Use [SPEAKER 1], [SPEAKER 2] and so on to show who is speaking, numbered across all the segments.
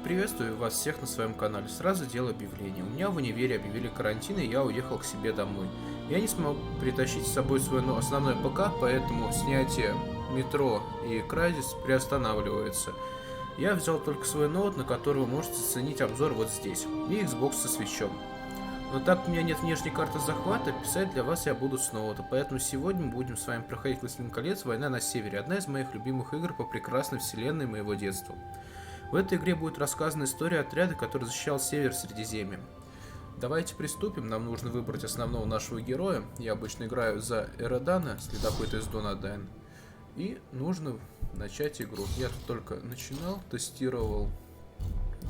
[SPEAKER 1] Приветствую вас всех на своем канале. Сразу делаю объявление. У меня в универе объявили карантин, и я уехал к себе домой. Я не смог притащить с собой свой основной ПК, поэтому снятие метро и Crysis приостанавливается. Я взял только свой ноут, на который вы можете оценить обзор вот здесь, и Xbox со свечом. Но так как у меня нет внешней карты захвата, писать для вас я буду с ноута, поэтому сегодня мы будем с вами проходить Властелин колец, Война на севере, одна из моих любимых игр по прекрасной вселенной моего детства. В этой игре будет рассказана история отряда, который защищал север средиземья. Давайте приступим, нам нужно выбрать основного нашего героя. Я обычно играю за Эредана, следопыта из Дунадайн. И нужно начать игру. Я тут только начинал, тестировал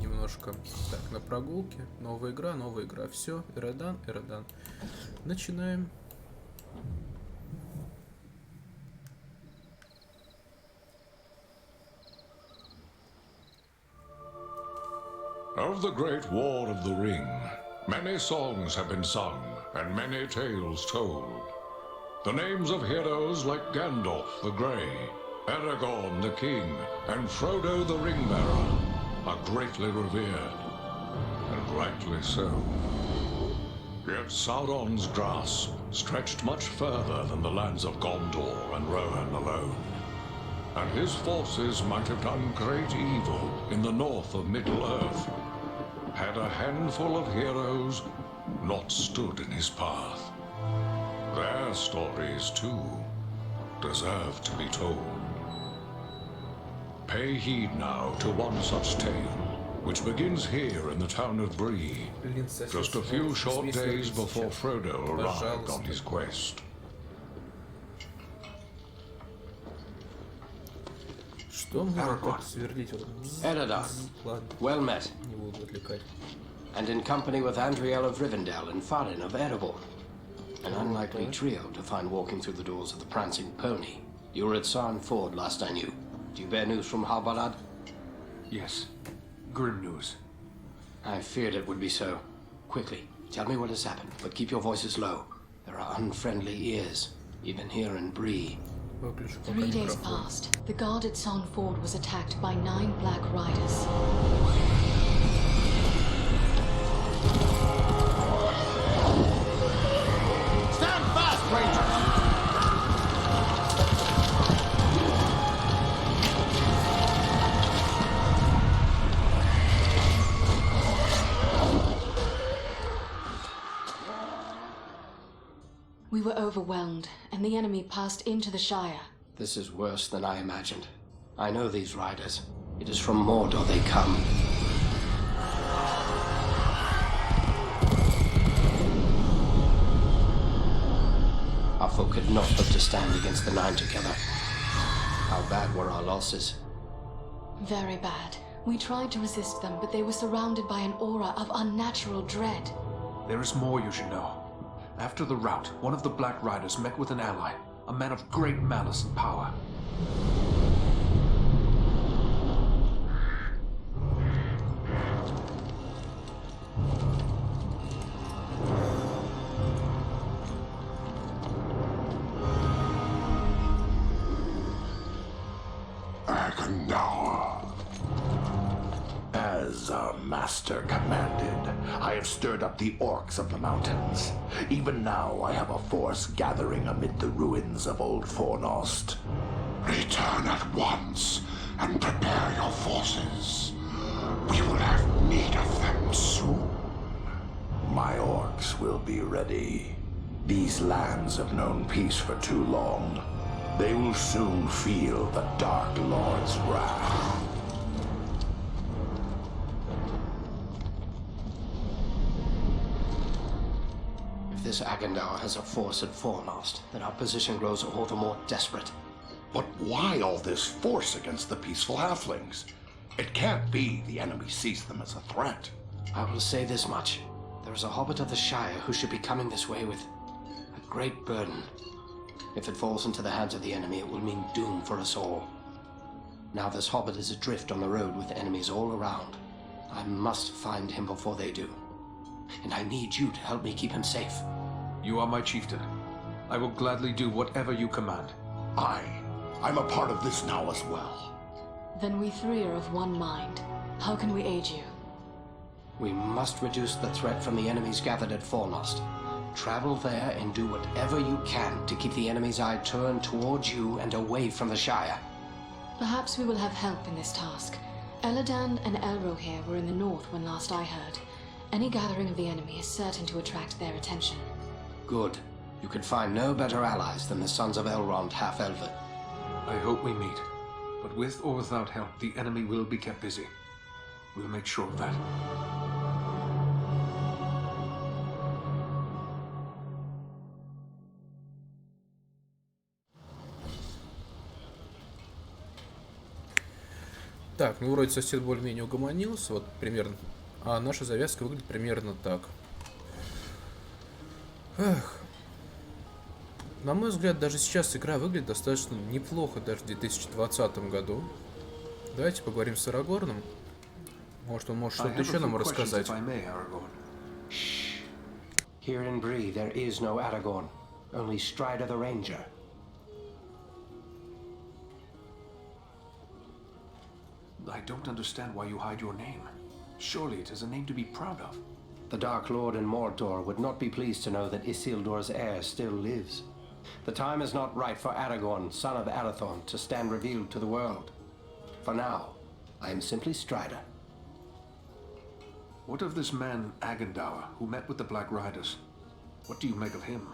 [SPEAKER 1] немножко. Так, на прогулке. Новая игра. Все, Эредан. Начинаем.
[SPEAKER 2] Of the Great War of the Ring, many songs have been sung and many tales told. The names of heroes like Gandalf the Grey, Aragorn the King, and Frodo the Ringbearer are greatly revered, and rightly so. Yet Sauron's grasp stretched much further than the lands of Gondor and Rohan alone, and his forces might have done great evil in the north of Middle-earth, had a handful of heroes not stood in his path. Their stories, too, deserve to be told. Pay heed now to one such tale, which begins here in the town of Bree, just a few short days before Frodo arrived on his quest.
[SPEAKER 1] Что мне так сверлить?
[SPEAKER 3] Eredar, well met.
[SPEAKER 1] Не буду отвлекать.
[SPEAKER 3] And in company with Andriel of Rivendell and Farin of Erebor. An unlikely trio to find walking through the doors of the Prancing Pony. You were at Sarn Ford last I knew. Do you bear news from Halbarad?
[SPEAKER 4] Yes. Grim news.
[SPEAKER 3] I feared it would be so. Quickly, tell me what has happened, but keep your voices low. There are unfriendly ears, even here in Bree.
[SPEAKER 5] 3 days passed. The guard at Sarn Ford was attacked by 9 black riders.
[SPEAKER 3] Stand fast, Rangers!
[SPEAKER 5] We were overwhelmed, and the enemy passed into the Shire.
[SPEAKER 3] This is worse than I imagined. I know these riders. It is from Mordor they come. Our folk could not hope to stand against the 9 together. How bad were our losses?
[SPEAKER 5] Very bad. We tried to resist them, but they were surrounded by an aura of unnatural dread.
[SPEAKER 4] There is more you should know. After the rout, one of the Black Riders met with an ally, a man of great malice and power.
[SPEAKER 6] As our master commanded, I have stirred up the orcs of the mountains. Even now I have a force gathering amid the ruins of Old Fornost.
[SPEAKER 7] Return at once and prepare your forces. We will have need of them soon.
[SPEAKER 6] My orcs will be ready. These lands have known peace for too long. They will soon feel the Dark Lord's wrath.
[SPEAKER 3] If this Agandaur has a force at Fornost, then our position grows all the more desperate.
[SPEAKER 7] But why all this force against the peaceful halflings? It can't be the enemy sees them as a threat.
[SPEAKER 3] I will say this much. There is a hobbit of the Shire who should be coming this way with a great burden. If it falls into the hands of the enemy, it will mean doom for us all. Now this hobbit is adrift on the road with enemies all around. I must find him before they do. And I need you to help me keep him safe.
[SPEAKER 4] You are my chieftain. I will gladly do whatever you command.
[SPEAKER 7] I'm a part of this now as well.
[SPEAKER 5] Then we 3 are of one mind. How can we aid you?
[SPEAKER 3] We must reduce the threat from the enemies gathered at Fornost. Travel there and do whatever you can to keep the enemy's eye turned towards you and away from the Shire.
[SPEAKER 5] Perhaps we will have help in this task. Eladan and Elro here were in the north when last I heard. Any gathering of the enemy is certain to attract their attention.
[SPEAKER 3] Good. You could find no better allies than the sons of Elrond half-elven.
[SPEAKER 4] I hope we meet. But with or without help, the enemy will be kept busy. We'll make sure of that.
[SPEAKER 1] Так, ну вроде сосед более-менее угомонился, вот примерно. А наша завязка выглядит примерно так. Эх. На мой взгляд, даже сейчас игра выглядит достаточно неплохо, даже в 2020 году. Давайте поговорим с Арагорном. Может, он может что-то еще нам рассказать.
[SPEAKER 3] Here in Bree there is no Aragorn, only Strider the Ranger.
[SPEAKER 4] I don't understand why you hide your name. Surely it is a name to be proud of.
[SPEAKER 3] The Dark Lord in Mordor would not be pleased to know that Isildur's heir still lives. The time is not right for Aragorn, son of Arathorn, to stand revealed to the world. For now, I am simply Strider.
[SPEAKER 4] What of this man, Agendour, who met with the Black Riders? What do you make of him?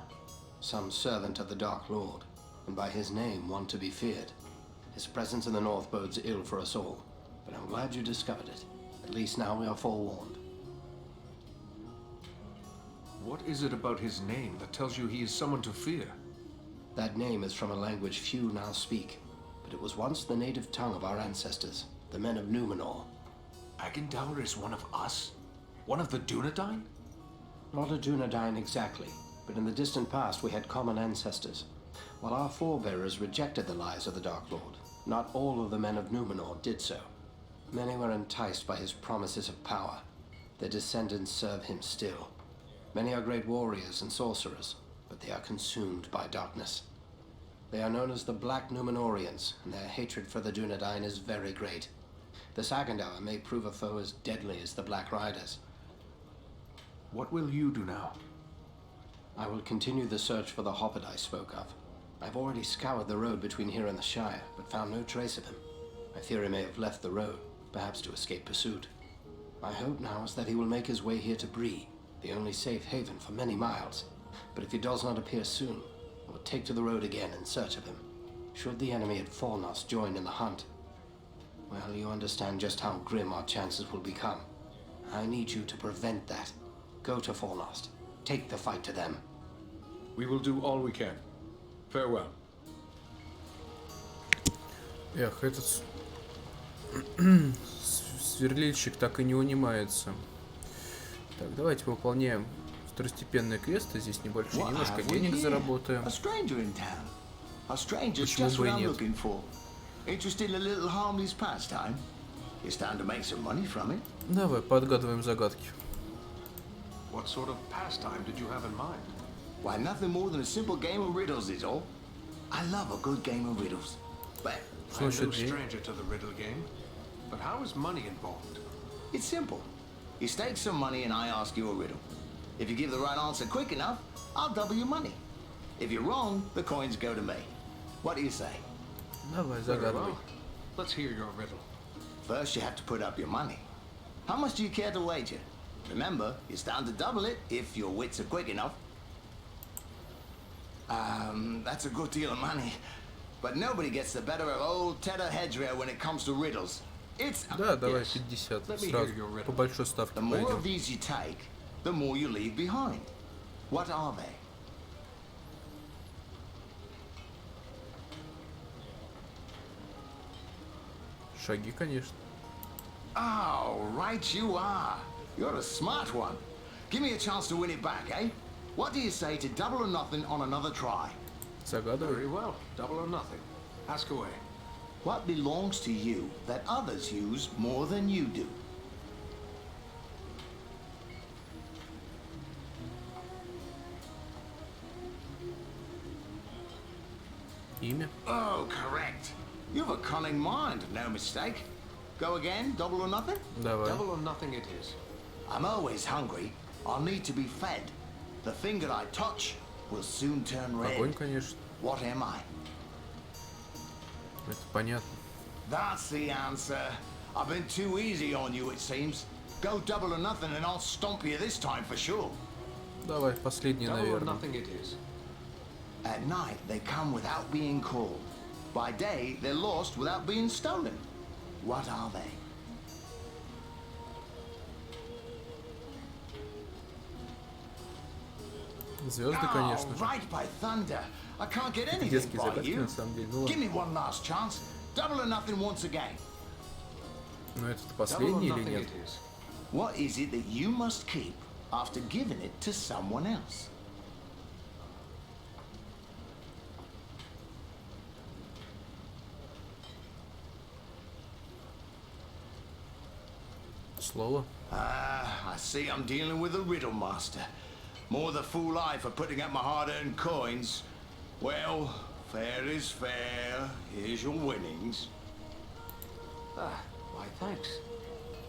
[SPEAKER 3] Some servant of the Dark Lord, and by his name one to be feared. His presence in the north bodes ill for us all, but I'm glad you discovered it. At least now we are forewarned.
[SPEAKER 4] What is it about his name that tells you he is someone to fear?
[SPEAKER 3] That name is from a language few now speak, but it was once the native tongue of our ancestors, the men of Númenor.
[SPEAKER 4] Agendour is one of us? One of the Dunedain?
[SPEAKER 3] Not a Dunedain exactly, but in the distant past we had common ancestors. While our forebears rejected the lies of the Dark Lord, not all of the men of Númenor did so. Many were enticed by his promises of power. Their descendants serve him still. Many are great warriors and sorcerers, but they are consumed by darkness. They are known as the Black Númenorians, and their hatred for the Dunedain is very great. This Agendour may prove a foe as deadly as the Black Riders.
[SPEAKER 4] What will you do now?
[SPEAKER 3] I will continue the search for the hobbit I spoke of. I've already scoured the road between here and the Shire, but found no trace of him. I fear he may have left the road, perhaps to escape pursuit. My hope now is that he will make his way here to Bree, the only safe haven for many miles. But if he does not appear soon, I will take to the road again in search of him. Should the enemy at Fornost join in the hunt, well, you understand just how grim our chances will become. I need you to prevent that. Go to Fornost. Take the fight to them.
[SPEAKER 4] We will do all we can. Farewell.
[SPEAKER 1] Эх, этот сверлильщик так и не унимается. Так, давайте выполняем второстепенные квесты. Здесь небольшие, немножко денег заработаем. Почему бы и нет?
[SPEAKER 8] Interested in a little harmless pastime? It's time to make some money from it.
[SPEAKER 1] Давай, подгадываем загадки.
[SPEAKER 4] What sort of pastime did you have in mind?
[SPEAKER 8] Why, nothing more than a simple game of riddles is all. I love a good game of riddles. But
[SPEAKER 4] I'm no stranger to the riddle game. But how is money involved?
[SPEAKER 8] it's simple. You stake some money and I ask you a riddle. If you give the right answer quick enough, I'll double your money. If you're wrong, the coins go to me. What do you say?
[SPEAKER 1] Давай,
[SPEAKER 4] Very
[SPEAKER 1] загадывай.
[SPEAKER 4] well. Let's hear your riddle.
[SPEAKER 8] First, you have to put up your money. How much do you care to wager? Remember, you stand to double it if your wits are quick enough. That's a good deal of money. But nobody gets the better of old Tedder Hedgerow when it comes to riddles. It's...
[SPEAKER 1] Да, давай
[SPEAKER 4] Yes.
[SPEAKER 1] 50
[SPEAKER 4] Let me
[SPEAKER 1] сразу.
[SPEAKER 4] hear your riddle.
[SPEAKER 1] По большой ставке
[SPEAKER 8] The more
[SPEAKER 1] пойдем.
[SPEAKER 8] of these you take, the more you leave behind. What are they?
[SPEAKER 1] Шаги, конечно.
[SPEAKER 8] Oh, right you are. You're a smart one. Give me a chance to win it back, eh? What do you say to double or nothing on another try?
[SPEAKER 1] Загадывай.
[SPEAKER 4] Very well. Double or nothing. Ask away.
[SPEAKER 8] What belongs to you that others use more than you do?
[SPEAKER 1] Имя.
[SPEAKER 8] Oh, correct. You've a cunning mind, no mistake. Go again? Double or nothing?
[SPEAKER 1] Давай.
[SPEAKER 4] Double or nothing it is.
[SPEAKER 8] I'm always hungry. I'll need to be fed. The finger I touch will soon turn red.
[SPEAKER 1] Огонь, конечно.
[SPEAKER 8] What am I?
[SPEAKER 1] Это понятно.
[SPEAKER 8] That's the answer. I've been too easy on you, it seems. Go double or nothing and I'll stomp you this time for sure.
[SPEAKER 1] Давай, последний,
[SPEAKER 4] Double or
[SPEAKER 1] наверное.
[SPEAKER 4] nothing it is.
[SPEAKER 8] At night, they come without being called. By day, they're lost without being stolen. What are they?
[SPEAKER 1] Звезды, конечно же.
[SPEAKER 8] Right by thunder. I can't get anything
[SPEAKER 1] Детские
[SPEAKER 8] by
[SPEAKER 1] загадки,
[SPEAKER 8] you.
[SPEAKER 1] на самом деле. Ну
[SPEAKER 8] Give
[SPEAKER 1] ладно.
[SPEAKER 8] me one last chance. Double or nothing once again.
[SPEAKER 1] Но это
[SPEAKER 4] Double or
[SPEAKER 1] последний или
[SPEAKER 4] nothing
[SPEAKER 1] нет?
[SPEAKER 4] it is.
[SPEAKER 8] What is it that you must keep after giving it to someone else?
[SPEAKER 1] Слово.
[SPEAKER 8] I see I'm dealing with a riddle master. More the fool I for putting up my hard-earned coins. Well, fair is fair. Here's your winnings.
[SPEAKER 4] Ah, why thanks.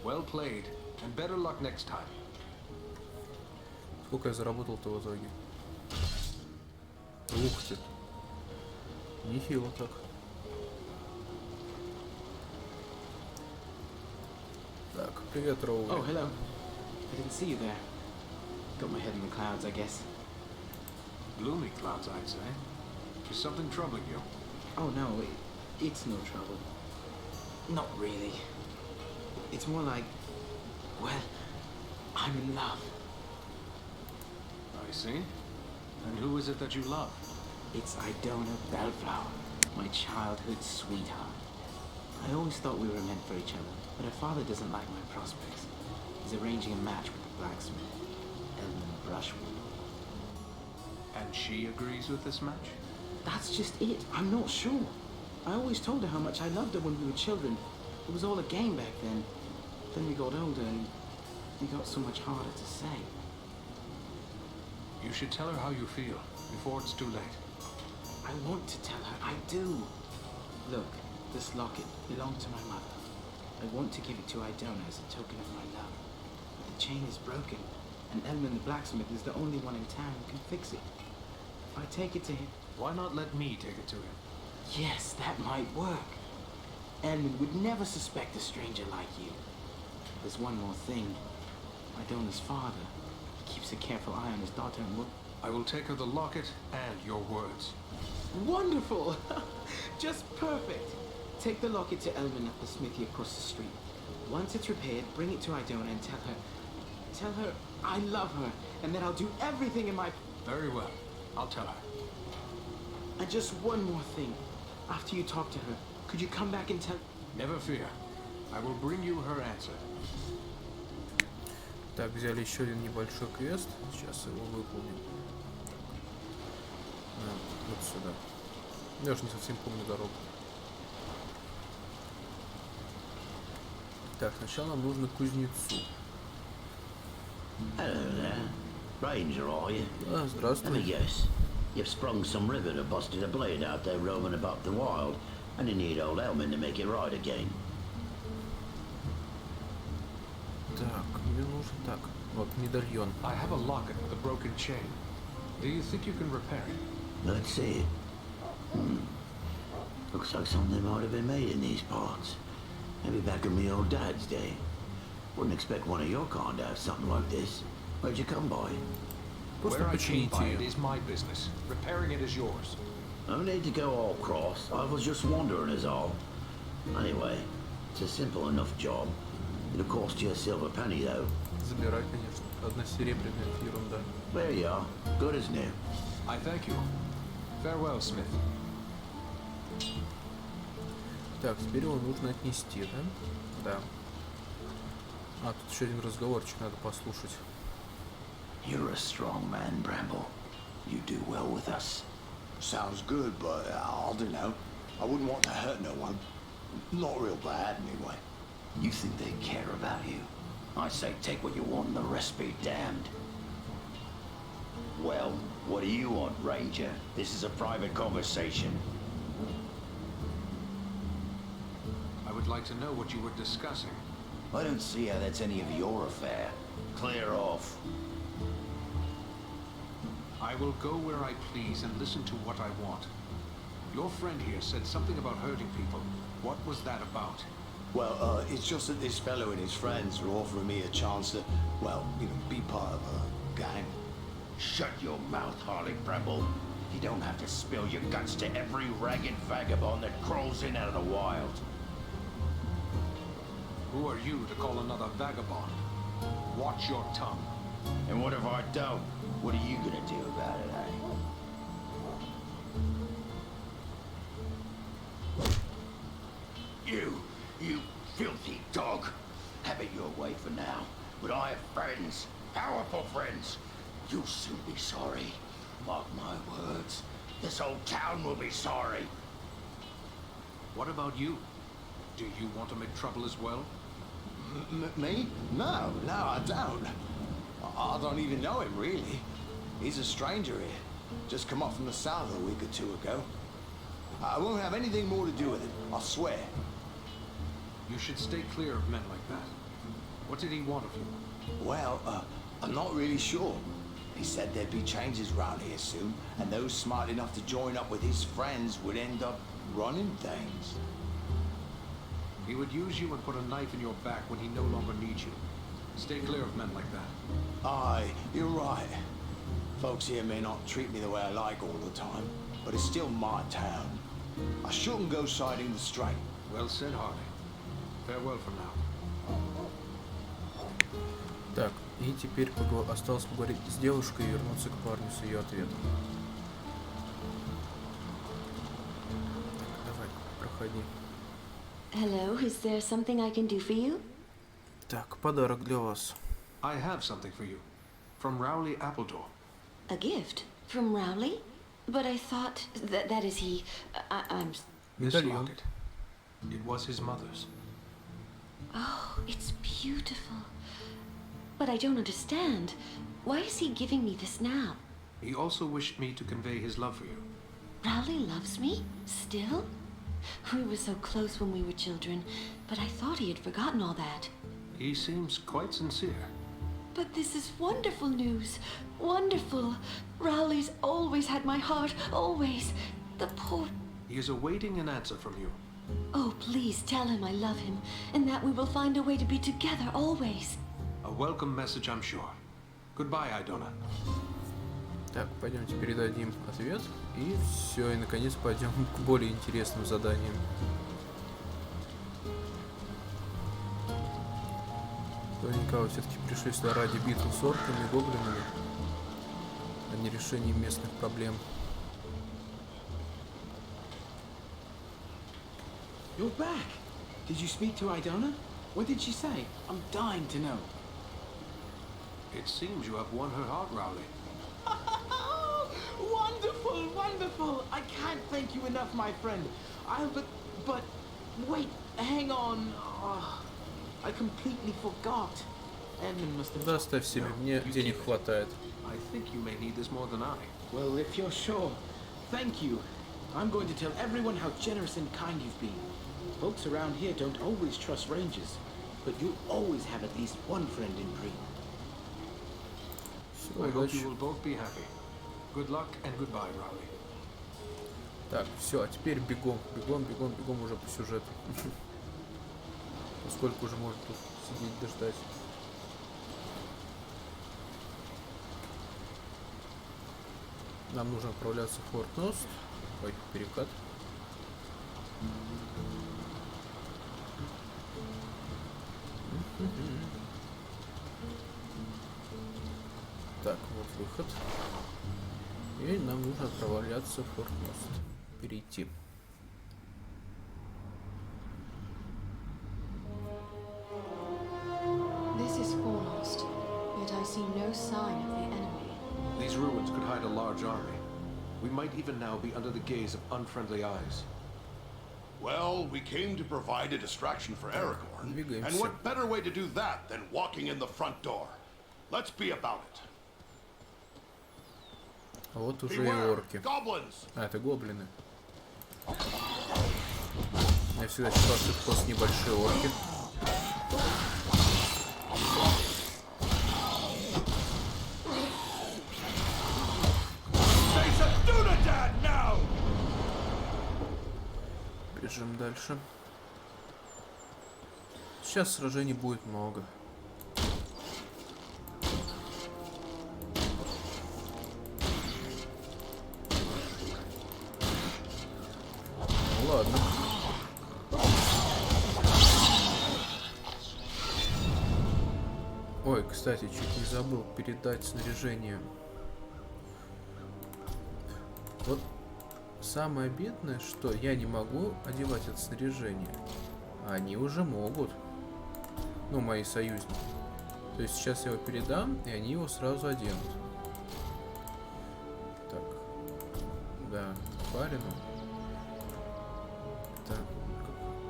[SPEAKER 4] Well played, and better luck next time.
[SPEAKER 1] Сколько я заработал-то в итоге? Ух ты. Нехило так. Так, привет, Роули.
[SPEAKER 3] Oh, hello. I didn't see you there. Got my head in the clouds, I guess.
[SPEAKER 4] Gloomy clouds, I'd say. Is something troubling you?
[SPEAKER 3] Oh, no, it's no trouble. Not really. It's more like, well, I'm in love.
[SPEAKER 4] I see. And who is it that you love?
[SPEAKER 3] It's Idona Bellflower, my childhood sweetheart. I always thought we were meant for each other, but her father doesn't like my prospects. He's arranging a match with the blacksmith, Elman Brushwood.
[SPEAKER 4] And she agrees with this match?
[SPEAKER 3] That's just it. I'm not sure. I always told her how much I loved her when we were children. It was all a game back then. Then we got older and it got so much harder to say.
[SPEAKER 4] You should tell her how you feel, before it's too late.
[SPEAKER 3] I want to tell her. I do. Look, this locket belonged to my mother. I want to give it to Idona as a token of my love. But the chain is broken, and Elman the blacksmith is the only one in town who can fix it. If I take it to him...
[SPEAKER 4] Why not let me take it to him?
[SPEAKER 3] Yes, that might work. Elman would never suspect a stranger like you. There's one more thing. Idona's father keeps a careful eye on his daughter and will...
[SPEAKER 4] I will take her the locket and your words.
[SPEAKER 3] Wonderful! Just perfect. Take the locket to Elman at the smithy across the street. Once it's repaired, bring it to Idona and tell her I love her, and that I'll do everything in my...
[SPEAKER 4] Very well. I'll tell her.
[SPEAKER 3] And just one more thing. After you talk to her, could you come back and tell...
[SPEAKER 4] Never fear. I will bring you her answer.
[SPEAKER 1] Так, взяли еще один небольшой квест. Сейчас его выполним. Вот сюда. Я уже не совсем помню дорогу. Так, сначала нам нужно к кузнецу.
[SPEAKER 9] Hello there. Ranger, are you?
[SPEAKER 1] А,
[SPEAKER 9] Let me
[SPEAKER 1] здравствуй.
[SPEAKER 9] guess. You've sprung some rivet or busted a blade out there roaming about the wild, and you need old Elman to make it right again.
[SPEAKER 1] Так, мне нужен так. Вот, медальон.
[SPEAKER 4] I have a locket with a broken chain. Do you think you can repair it?
[SPEAKER 9] Let's see it. Looks like something might have been made in these parts. Maybe back in me old dad's day. Wouldn't expect one of your kind to have something like this. Where'd you come by?
[SPEAKER 1] Просто
[SPEAKER 4] Where I came
[SPEAKER 1] почините
[SPEAKER 4] by it
[SPEAKER 1] ее.
[SPEAKER 4] is my business. Repairing it is yours.
[SPEAKER 9] No need to go all cross. I was just wondering is all. Anyway, it's a simple enough job. It'll cost you a silver penny though.
[SPEAKER 1] Забирай, конечно. Одна серебряная, это ерунда.
[SPEAKER 9] There you are. Good as new.
[SPEAKER 4] I thank you. Farewell, Smith.
[SPEAKER 1] Так, теперь его нужно отнести, да? Да. А, тут еще один разговорчик надо послушать.
[SPEAKER 6] You're a strong man, Bramble. You do well with us.
[SPEAKER 8] Sounds good, but I don't know. I wouldn't want to hurt no one. Not real bad, anyway.
[SPEAKER 6] You think they care about you? I say take what you want and the rest be damned. Well, what do you want, Ranger? This is a private conversation.
[SPEAKER 4] I would would like to know what you were discussing.
[SPEAKER 6] I don't see how that's any of your affair. Clear off.
[SPEAKER 4] I will go where I please and listen to what I want. Your friend here said something about hurting people. What was that about?
[SPEAKER 8] Well, it's just that this fellow and his friends are offering me a chance to, well, you know, be part of a gang.
[SPEAKER 6] Shut your mouth, Harley Preble. You don't have to spill your guts to every ragged vagabond that crawls in out of the wild.
[SPEAKER 4] Who are you to call another vagabond? Watch your tongue.
[SPEAKER 6] And what if I don't? What are you gonna do about it, eh? You filthy dog. Have it your way for now. But I have friends, powerful friends. You'll soon be sorry. Mark my words. This whole town will be sorry.
[SPEAKER 4] What about you? Do you want to make trouble as well?
[SPEAKER 8] Me? No, I don't. I don't even know him, really. He's a stranger here. Just come up from the south a week or two ago. I won't have anything more to do with him, I swear.
[SPEAKER 4] You should stay clear of men like that. What did he want of you?
[SPEAKER 8] Well, I'm not really sure. He said there'd be changes around here soon, and those smart enough to join up with his friends would end up running things.
[SPEAKER 4] He would use you and put a knife in your back when he no longer needs you. Stay clear of men like that.
[SPEAKER 8] Aye, you're right. Folks here may not treat me the way I like all the time, but it's still my town. I shouldn't go siding the straight.
[SPEAKER 4] Well said, Harley. Farewell for now.
[SPEAKER 1] Так, и теперь осталось поговорить с девушкой и вернуться к парню с ее ответом. Так, давай, проходи.
[SPEAKER 10] Hello, is there something I can do for you?
[SPEAKER 1] Так, подарок для вас.
[SPEAKER 4] I have something for you. From Rowley Appledore.
[SPEAKER 10] A gift? From Rowley? But I thought that is he... I'm...
[SPEAKER 4] This
[SPEAKER 1] Medallion.
[SPEAKER 4] locket. It was his mother's.
[SPEAKER 10] Oh, it's beautiful. But I don't understand. Why is he giving me this now?
[SPEAKER 4] He also wished me to convey his love for you.
[SPEAKER 10] Rowley loves me? Still? We were so close when we were children, but I thought he had forgotten all that.
[SPEAKER 4] He seems quite sincere.
[SPEAKER 10] But this is wonderful news. Wonderful. Rowley's always had my heart, always. The poor...
[SPEAKER 4] He is awaiting an answer from you.
[SPEAKER 10] Oh, please tell him I love him, and that we will find a way to be together always.
[SPEAKER 4] A welcome message, I'm sure. Goodbye, Idona.
[SPEAKER 1] Так, пойдемте передадим ответ. И все, и наконец пойдем к более интересным заданиям. Наверняка вы все-таки пришли сюда ради битвы с орками и гоблинами, а не решения местных проблем.
[SPEAKER 11] You're back! Did you speak to Idona? What did she say? I'm dying to know.
[SPEAKER 4] It seems you have won her heart, Rowley.
[SPEAKER 11] Wonderful, wonderful! I can't thank you enough, my friend. But wait, hang on. Oh, I completely forgot. Edmund must have...
[SPEAKER 1] Да, оставь себе, мне денег хватает.
[SPEAKER 4] I think you may need this more than I.
[SPEAKER 11] Well, if you're sure, thank you. I'm going to tell everyone how generous and kind you've been. Folks around here don't always trust rangers, but you always have at least one friend in Preen.
[SPEAKER 4] I hope you will both be happy. Good luck and goodbye, Rowley.
[SPEAKER 1] Так, все, а теперь бегом уже по сюжету. Сколько уже можно тут сидеть, дождать. Нам нужно отправляться в Форт Ност. Ой, перекат. Так, вот выход. И нам нужно отправляться в Форт Ност. Перейти.
[SPEAKER 5] This is Fornost, yet I see no sign of the enemy.
[SPEAKER 4] These ruins could hide a large army. We might even now be under the gaze of unfriendly eyes.
[SPEAKER 7] Well, we came to provide a distraction for Aragorn. And what better way to do that than walking in the front door? Let's be about it.
[SPEAKER 1] А вот уже и орки. А, это гоблины. Я всегда считал, что это просто небольшие орки. Бежим дальше. Сейчас сражений будет много. Ну ладно. Ой, кстати, чуть не забыл передать снаряжение. Вот самое обидное, что я не могу одевать это снаряжение. А они уже могут. Ну, мои союзники. То есть сейчас я его передам, и они его сразу оденут. Так. Да, парень. Так,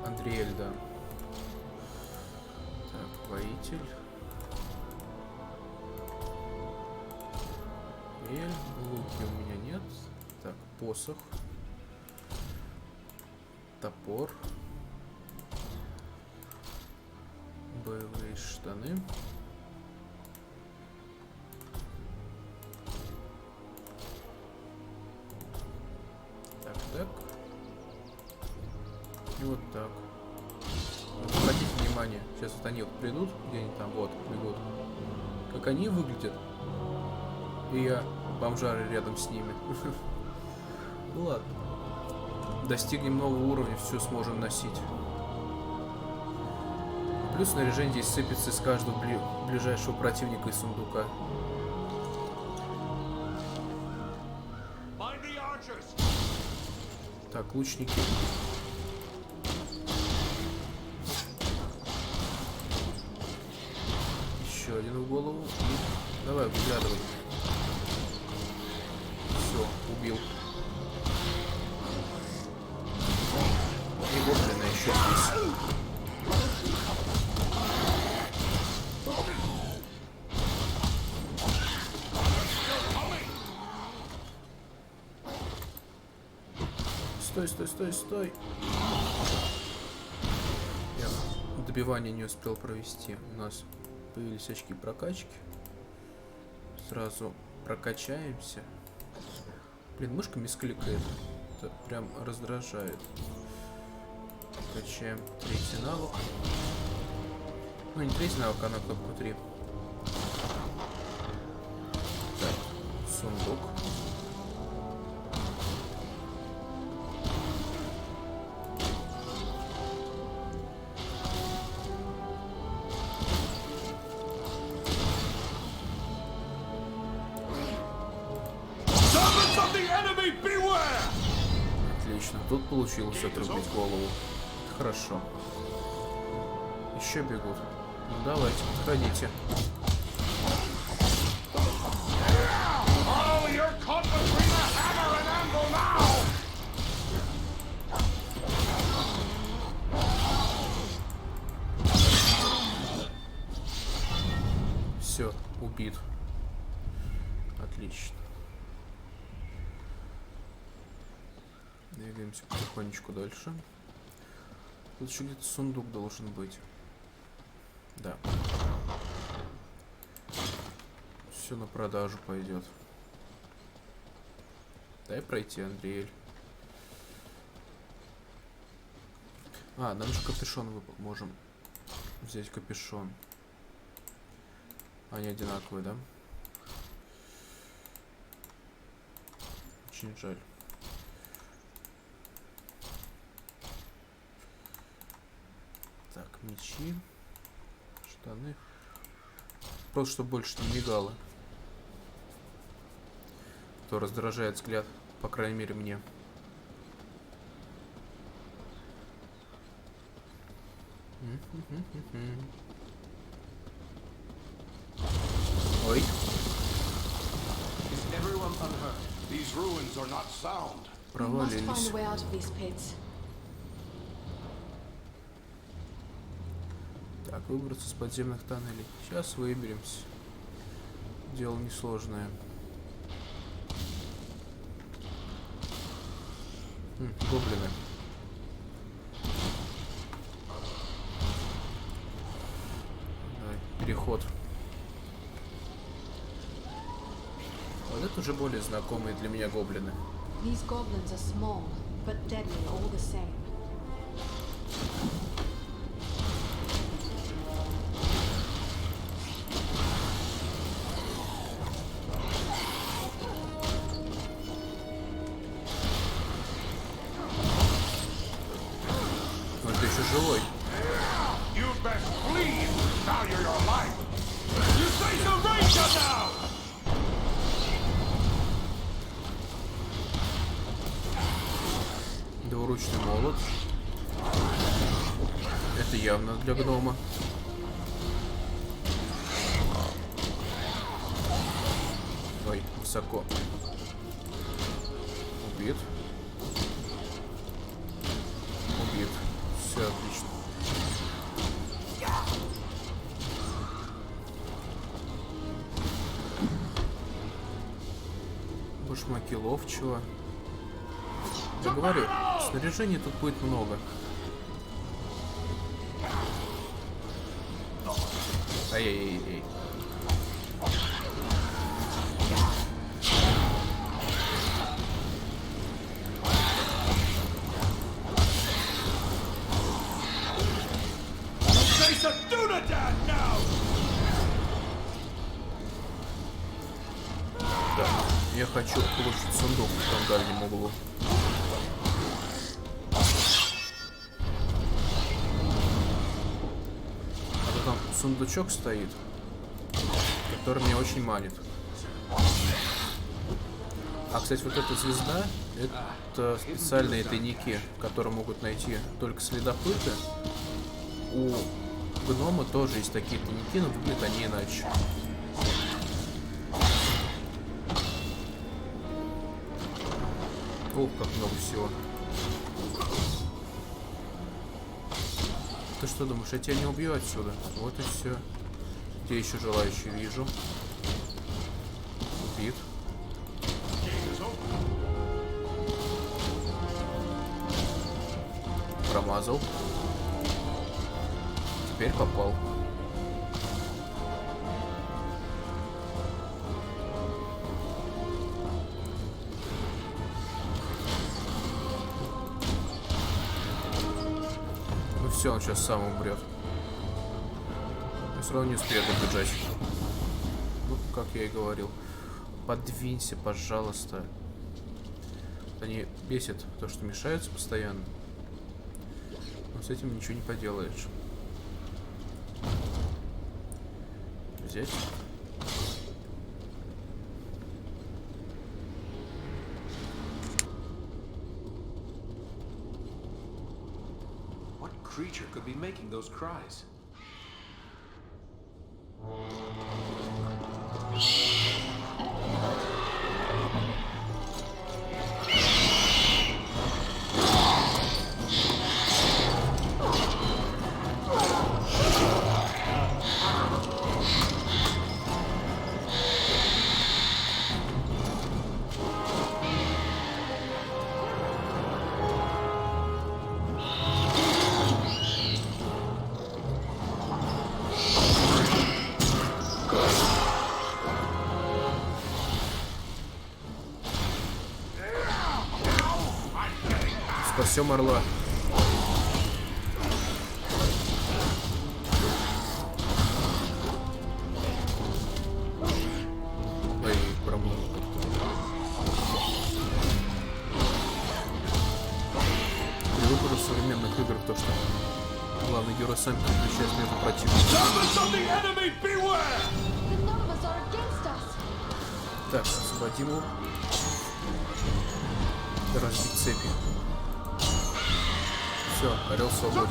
[SPEAKER 1] Андреэль, да. Так, воитель. Луки у меня нет. Так, посох. Топор. Боевые штаны. Так. И вот так. Обратите внимание, сейчас вот они вот придут, где они там, вот, бегут. Как они выглядят. И я бомжары рядом с ними. Ну ладно. Достигнем нового уровня, все сможем носить. Плюс снаряжение здесь сыпется из каждого ближайшего противника из сундука. Так, лучники. Еще один в голову. И давай, выглядывай. Все, убил. И гоблина еще здесь. Стой. Я добивание не успел провести. У нас появились очки прокачки. Сразу прокачаемся. Блин, мышка мискликает. Это прям раздражает. Качаем третий навык. Ну, не третий навык, а на кнопку 3. Так, сундук. Отлично, тут получилось отрубить голову. Хорошо. Еще бегут. Ну давайте, подходите. Все, убит. Отлично. Двигаемся потихонечку дальше. Тут еще где-то сундук должен быть. Да. Все на продажу пойдет. Дай пройти, Андреэль. А, нам же капюшон можем взять капюшон. Они одинаковые, да? Очень жаль. Так, мечи, штаны. Просто чтобы больше не мигало. То раздражает взгляд, по крайней мере, мне. Ой. Провалились. Так, выбраться с подземных тоннелей. Сейчас выберемся. Дело несложное. Гоблины. переход. Вот это уже более знакомые для меня гоблины.
[SPEAKER 5] These goblins are small, but deadly all the same.
[SPEAKER 1] Он ты еще живой.
[SPEAKER 6] You best flee, value your life. You say the ranger now!
[SPEAKER 1] Двуручный молот. Это явно для гнома. Ой, высоко. Убит. Убит. Все отлично. Башмаки ловчего. Я говорю, снаряжения тут будет много. Ай-яй-яй-яй. Да, я хочу улучшить сундук в том дальнем углу. Там сундучок стоит, который меня очень манит. А, кстати, вот эта звезда — это специальные тайники, которые могут найти только следопыты. У гнома тоже есть такие тайники, но выглядят они иначе. Ох, как много всего. Ты что думаешь, я тебя не убью отсюда? Вот и все. Где еще желающие вижу? Убит. Промазал. Теперь попал. Все, он сейчас сам умрет. Я все равно не успею добежать. Ну, как я и говорил. Подвинься, пожалуйста. Они бесят то, что мешаются постоянно. Но с этим ничего не поделаешь. Взять.
[SPEAKER 4] Creature could be making those cries.
[SPEAKER 1] Спасем орла. Ой, промыл. При выборе современных игр то, что главный герой сам переключает между противниками. Так, освободим его. Разбить цепи. Все, орел свободен.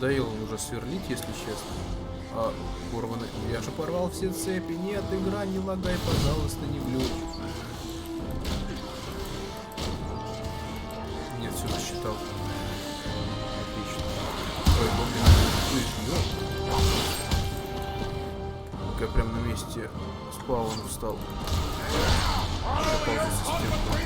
[SPEAKER 1] надоело уже сверлить, если честно. А, порваны. Я же порвал все цепи. Нет, игра, не лагай, пожалуйста, не глючь. Нет, все засчитал. Отлично. Ой, блин. Я прям на месте спауна встал. Попался со стенкой.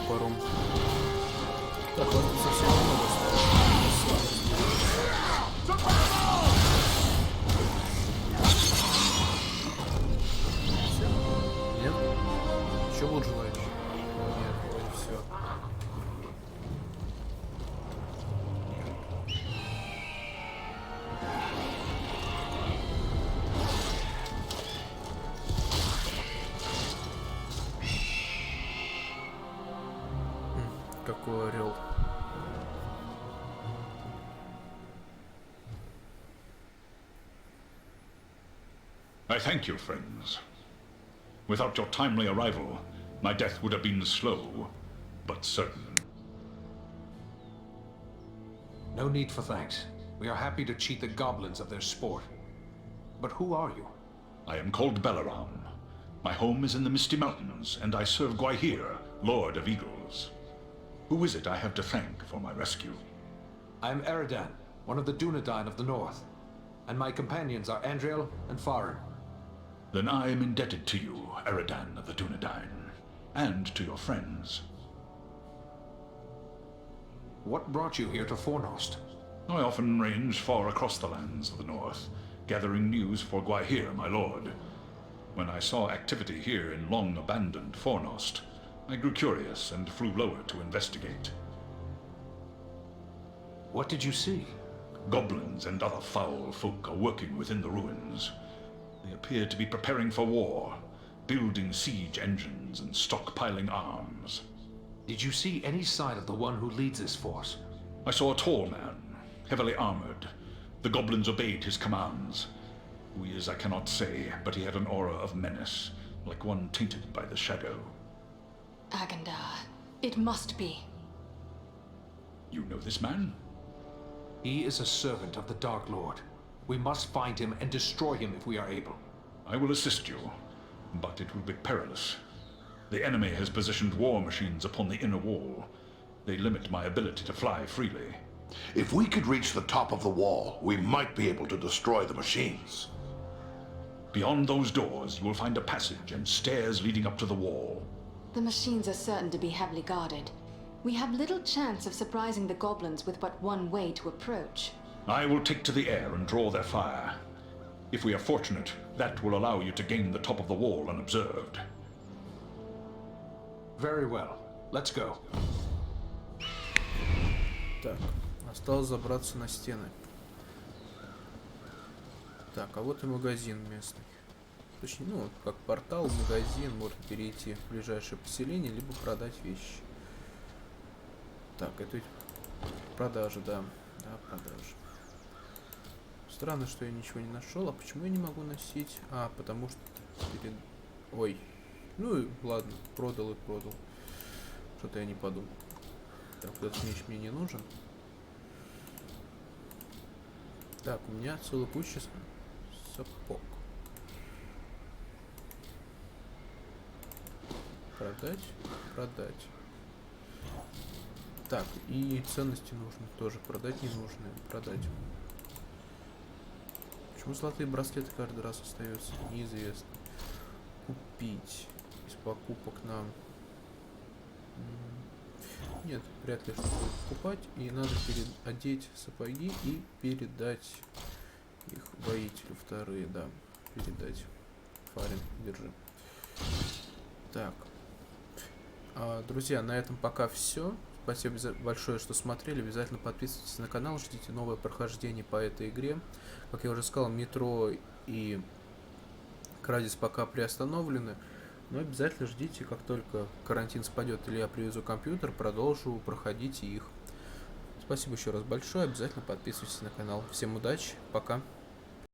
[SPEAKER 1] Топором. Так, вот совсем много Нет? Еще лучше желаешь? Нет, вроде все. Какой орел.
[SPEAKER 2] I thank you, friends. Without your timely arrival, my death would have been slow, but certain.
[SPEAKER 4] No need for thanks. We are happy to cheat the goblins of their sport. But who are you?
[SPEAKER 2] I am called Balaram. My home is in the Misty Mountains, and I serve Gwaihir, Lord of Eagles. Who is it I have to thank for my rescue?
[SPEAKER 4] I am Eridan, one of the Dunedain of the North, and my companions are Andriel and Farin.
[SPEAKER 2] Then I am indebted to you, Eridan of the Dunedain, and to your friends.
[SPEAKER 4] What brought you here to Fornost?
[SPEAKER 2] I often range far across the lands of the North, gathering news for Gwaihir, my lord. When I saw activity here in long-abandoned Fornost, I grew curious and flew lower to investigate.
[SPEAKER 4] What did you see?
[SPEAKER 2] Goblins and other foul folk are working within the ruins. They appear to be preparing for war, building siege engines and stockpiling arms.
[SPEAKER 4] Did you see any sign of the one who leads this force?
[SPEAKER 2] I saw a tall man, heavily armored. The goblins obeyed his commands. Who he is I cannot say, but he had an aura of menace, like one tainted by the shadow.
[SPEAKER 5] Agandar. It must be.
[SPEAKER 2] You know this man?
[SPEAKER 4] He is a servant of the Dark Lord. We must find him and destroy him if we are able.
[SPEAKER 2] I will assist you, but it will be perilous. The enemy has positioned war machines upon the inner wall. They limit my ability to fly freely.
[SPEAKER 7] If we could reach the top of the wall, we might be able to destroy the machines.
[SPEAKER 2] Beyond those doors, you will find a passage and stairs leading up to the wall.
[SPEAKER 5] The machines are certain to be heavily guarded. We have little chance of surprising the goblins with but one way to approach.
[SPEAKER 2] I will take to the air and draw their fire. If we are fortunate, that will allow you to gain the top of the wall unobserved.
[SPEAKER 4] Very well. Let's go.
[SPEAKER 1] Так, осталось забраться на стены. Так, а вот и магазин местный. Точнее, ну, как портал, магазин, можно перейти в ближайшее поселение, либо продать вещи. Так, это ведь продажа, да. Да, продажа. Странно, что я ничего не нашел. А почему я не могу носить? А, потому что перед... Ой. Ну и ладно, продал и продал. Что-то я не подумал. Так, этот меч мне не нужен. Так, у меня целая куча сапог. Продать, продать. Так, и ценности нужны тоже. Продать не нужны, продать. Почему золотые браслеты каждый раз остаются? Неизвестно. Купить. Из покупок нам... Нет, вряд ли что-то будет покупать. И надо одеть сапоги и передать их воителю. Вторые, да. Передать парень, держи. Так. Друзья, на этом пока все. Спасибо большое, что смотрели. Обязательно подписывайтесь на канал, ждите новое прохождение по этой игре. Как я уже сказал, метро и Крадис пока приостановлены. Но обязательно ждите, как только карантин спадет или я привезу компьютер, продолжу проходить их. Спасибо еще раз большое. Обязательно подписывайтесь на канал. Всем удачи. Пока.